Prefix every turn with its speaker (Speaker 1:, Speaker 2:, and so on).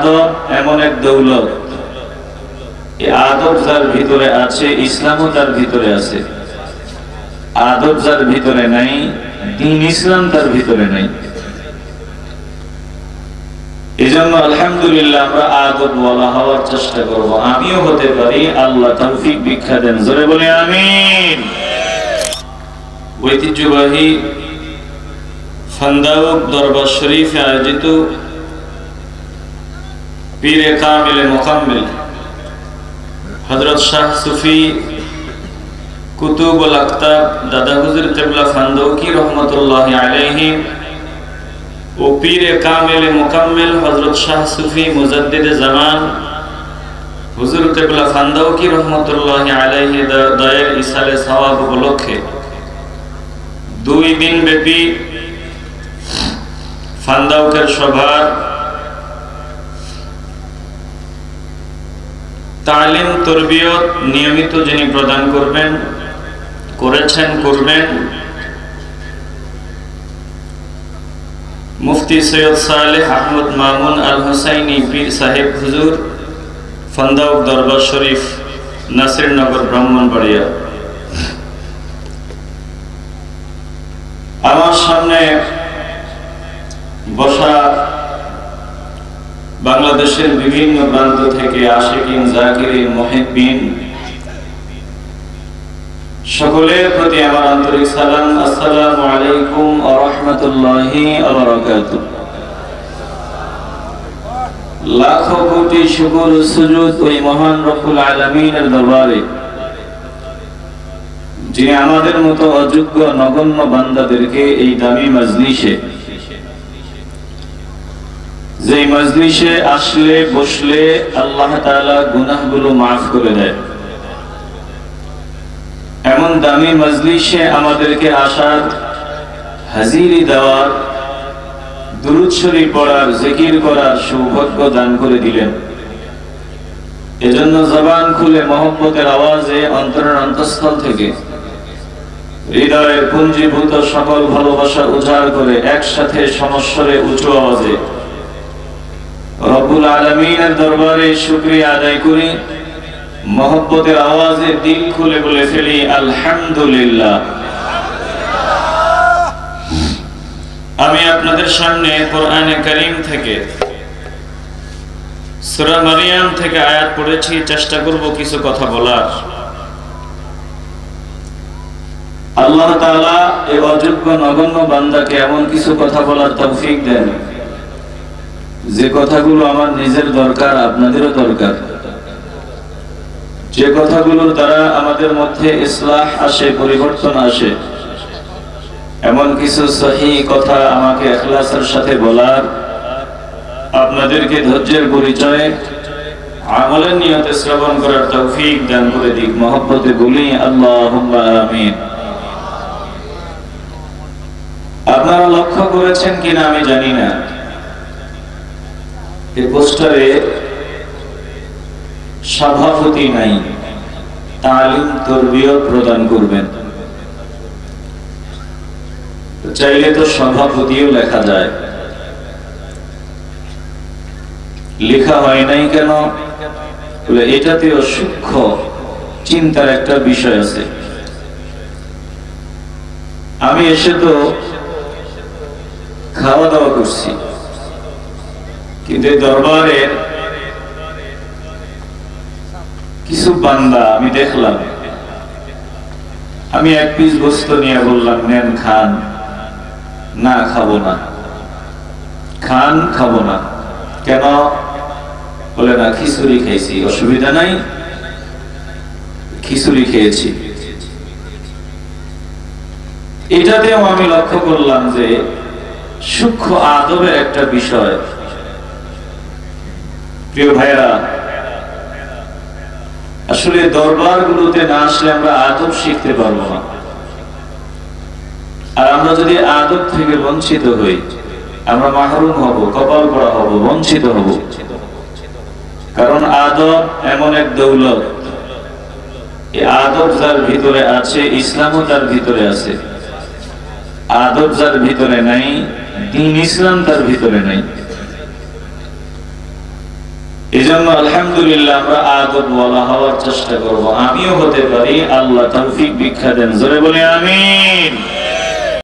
Speaker 1: আদব এমন এক দৌলত, এই আদব যার ভিতরে আছে ইসলামও তার ভিতরে আছে। আদব যার ভিতরে নাই, দ্বীন ইসলাম তার ভিতরে নাই। এজন্য আলহামদুলিল্লাহ আমরা আদব ওয়ালা হওয়ার চেষ্টা করব। আমিও হতে পারি, আল্লাহ তৌফিক ভিক্ষা দেন। জোরে বলি আমিন। ঐতিহ্যবাহী ফান্দাউক দরবার শরীফে আয়োজিত পীরে কামিল মুকাম্মিল হযরত শাহ সুফি কুতুবুল আকতাব দাদা হুজুর কিবলা ফান্দৌকি রহমাতুল্লাহি আলাইহি ও পীরে কামিল মুকাম্মিল হযরত শাহ সুফি মুজাদ্দিদে জামান হুজুর কিবলা ফান্দৌকি রহমাতুল্লাহি আলাইহি দয়ার ইসালে সওয়াব উপলক্ষে 2 দিন ব্যাপী ফান্দৌকের সভার তালিম তরবিয়ত নিয়মিত যিনি প্রদান করবেন, করবেন মুফতি সৈয়দ সালেহ আহমদ মামুন আল হুসাইনি পীর সাহেব হুজুর, ফান্দাউক দরবার শরীফ, নাসিরনগর, ব্রাহ্মণবাড়িয়া। আমার সামনে বসা বাংলাদেশের বিভিন্ন প্রান্ত থেকে আশিকিন, জাকিরিন, মুহিব্বিন সকলের প্রতি আমার আন্তরিক সালাম। আসসালামু আলাইকুম ওয়া রাহমাতুল্লাহি ওয়া বারাকাতুহু। লাখো কোটি শুকর ও সুজুদ ওই মহান রব্বুল আলামিনের দরবারে, যিনি আমাদের মতো অযোগ্য নগণ্য বান্দাদেরকে এই দামি মজলিসে, যে মজলিসে আসলে বসলে আল্লাহ তাআলা গুনাহগুলো মাফ করে দেয়, এমন দামি মজলিসে আমাদেরকে আসার, হাজিরি দেওয়ার, দুরূদ শরীফ পড়ার, জিকির করার সৌভাগ্য দান করে দিলেন। এজন্য জবান খুলে মহব্বতের আওয়াজে অন্তরের অন্তঃস্থল থেকে হৃদয়ের পুঞ্জীভূত সকল ভালোবাসা উজাড় করে একসাথে সমস্বরে উঁচু আওয়াজে রব্বুল আলামিনের দরবারে শুকরিয়া আদায় করি। মহব্বতের আওয়াজে দিল খুলে বলে ফেলি আলহামদুলিল্লাহ। আমি আপনাদের সামনে কোরআনে কারীম থেকে সূরা মারিয়াম থেকে আয়াত পড়েছি, চেষ্টা করব কিছু কথা বলার। আল্লাহ তাআলা এই অযোগ্য নগণ্য বান্দাকে এমন কিছু কথা বলার তৌফিক দেন, যে কথাগুলো আমার নিজের দরকার, আপনাদেরও দরকার, যে কথাগুলোর দ্বারা আমাদের মধ্যে ইসলাহ আসে, পরিবর্তন আসে, এমন কিছু সহিহ কথা আমাকে ইখলাসের সাথে বলার, আপনাদেরকে ধৈর্যের পরিচয়, আমলের নিয়তে শ্রবণ করার তৌফিক দান করে দিক। মহব্বতে বলি আল্লাহুম্মা আমিন। আপনারা লক্ষ্য করেছেন কিনা আমি জানি না, এই পোস্টারে সভাপতি নাই, তালিম তরবিয়ত প্রদান করবেন। চাইলে তো সভাপতিও লেখা যায়, লেখা হয় নাই কেন? বলে এটাতেও সূক্ষ্ম চিন্তার একটা বিষয় আছে। আমি এসে তো খাওয়া দাওয়া করছি, কিন্তু দরবারের কিছু বান্দা আমি দেখলাম, আমি এক পিস গোস্ত নিয়ে বললাম নেন খান, না খাবো না, খান, খাবো না। কেন? বলে না খিচুড়ি খেয়েছি। অসুবিধা নাই, খিচুড়ি খেয়েছি। এটাতেও আমি লক্ষ্য করলাম যে সূক্ষ্ম আদবের একটা বিষয়। প্রিয় ভাইরা, আসলে দরবারগুলোতে না আসলে আমরা আদব শিখতে পারবো না। আর আমরা যদি আদব থেকে বঞ্চিত হই, আমরা মাহরুম হব, কপাল পোড়া হব, বঞ্চিত হব। কারণ আদব এমন এক দৌলত, এই আদব যার ভিতরে আছে ইসলামও তার ভিতরে আছে। আদব যার ভিতরে নাই, দ্বীন ইসলাম তার ভিতরে নাই। এজন্য আলহামদুলিল্লাহ আমরা আদব ওয়ালা হওয়ার চেষ্টা করব। আমিও হতে পারি, আল্লাহ তৌফিক ভিক্ষা দেন। জোরে বলি আমিন।